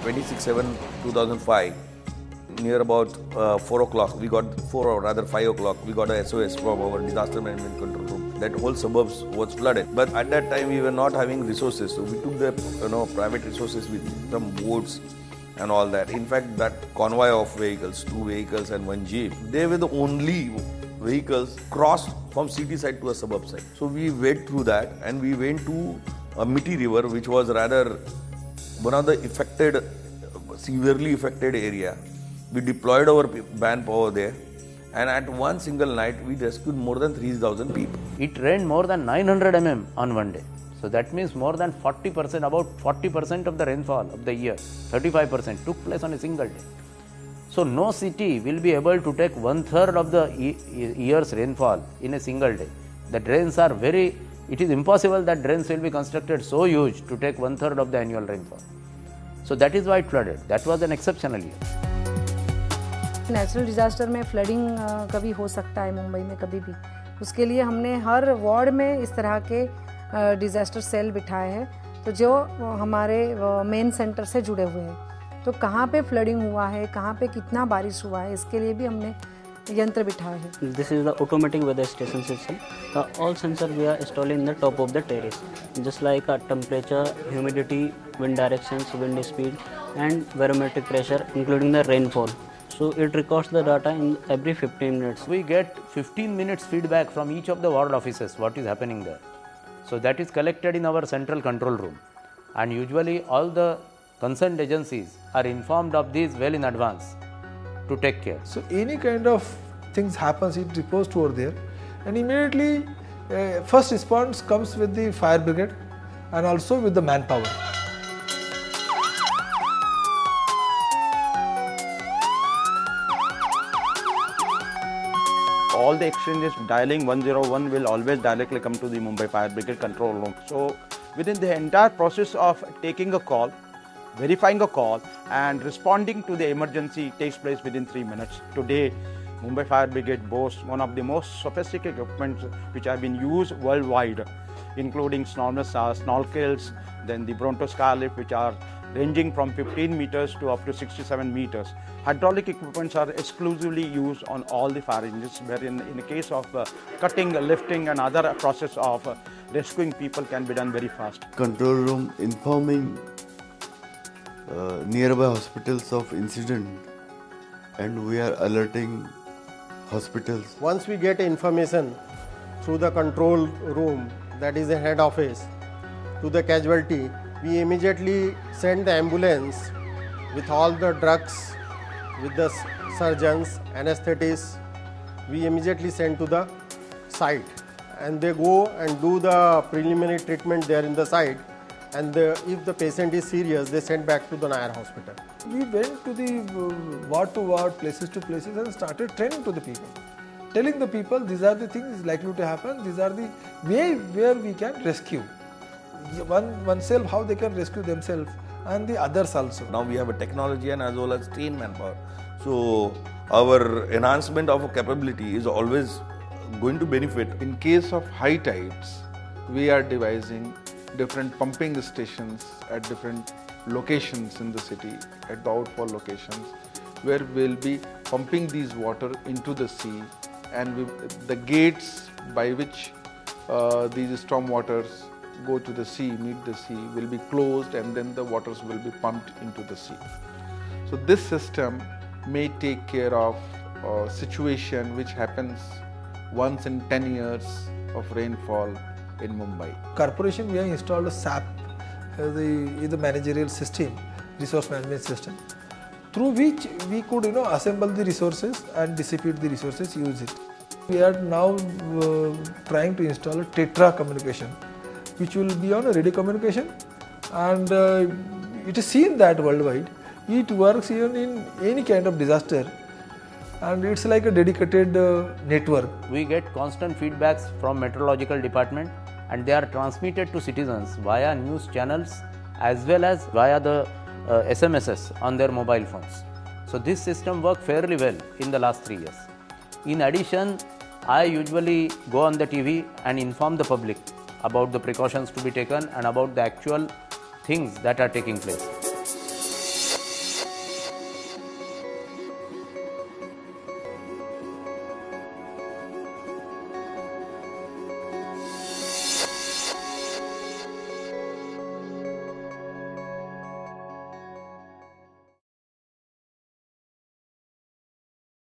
26/7/2005, near about 4 o'clock, we got 4 or rather 5 o'clock, we got a SOS from our disaster management control room that whole suburbs was flooded. But at that time we were not having resources, so we took the private resources with some boats and all that. In fact, that convoy of vehicles, 2 vehicles and 1 jeep, they were the only vehicles crossed from city side to a suburb side. So we went through that and we went to a Miti river, which was rather one of the severely affected area. We deployed our manpower there, and at one single night we rescued more than 3,000 people. It rained more than 900 mm on one day. So that means more than 40%, about 40% of the rainfall of the year, 35% took place on a single day. So no city will be able to take 1/3 of the year's rainfall in a single day. The drains are it is impossible that drains will be constructed so huge to take 1/3 of the annual rainfall. So that is why it flooded. That was an exceptional year. Natural disaster में flooding कभी हो सकता है मुंबई में कभी भी, उसके लिए हमने हर वार्ड में इस तरह के डिज़ास्टर सेल बिठाए हैं, तो जो हमारे मेन सेंटर से जुड़े हुए हैं। तो कहाँ पे फ्लडिंग हुआ है, कहाँ पे कितना बारिश हुआ है, इसके लिए भी हमने यंत्र बिठाए हैं। This is the automatic weather station system. All sensors we are installing in the top of the terrace, just like temperature, humidity, wind directions, wind speed, and barometric pressure, including the rainfall. So it records the data in every 15 minutes. We get 15 minutes feedback from each of the ward offices what is happening there. So that is collected in our central control room, and usually all the concerned agencies are informed of these well in advance to take care. So any kind of things happens, it reports over there, and immediately first response comes with the fire brigade and also with the manpower. All the exchanges dialing 101 will always directly come to the Mumbai Fire Brigade control room. So within the entire process of taking a call, verifying a call and responding to the emergency takes place within 3 minutes. Today, Mumbai Fire Brigade boasts one of the most sophisticated equipment which have been used worldwide, including snorkels, then the Bronto Skylift, which are ranging from 15 meters to up to 67 meters. Hydraulic equipments are exclusively used on all the fire engines, wherein in the case of cutting, lifting and other process of rescuing people can be done very fast. Control room informing nearby hospitals of incident, and we are alerting hospitals. Once we get information through the control room, that is the head office, to the casualty, we immediately send the ambulance with all the drugs, with the surgeons, anesthetists. We immediately send to the site, and they go and do the preliminary treatment there in the site, and if the patient is serious, they send back to the Nair hospital. We went to the ward to ward, places to places, and started training to the people, telling the people these are the things likely to happen, these are the way where we can rescue oneself, how they can rescue themselves and the others also. Now we have a technology and as well as trained manpower. So our enhancement of capability is always going to benefit. In case of high tides, we are devising different pumping stations at different locations in the city, at the outfall locations, where we'll be pumping these water into the sea, and the gates by which these storm waters go to the sea, meet the sea, will be closed, and then the waters will be pumped into the sea. So this system may take care of a situation which happens once in 10 years of rainfall in Mumbai. Corporation, we have installed a SAP, the managerial system, resource management system, through which we could assemble the resources and dissipate the resources, use it. We are now trying to install a Tetra communication, which will be on a radio communication, and it is seen that worldwide it works even in any kind of disaster, and it's like a dedicated network. We get constant feedbacks from meteorological department, and they are transmitted to citizens via news channels as well as via the SMSs on their mobile phones. So this system worked fairly well in the last 3 years. In addition, I usually go on the TV and inform the public about the precautions to be taken and about the actual things that are taking place.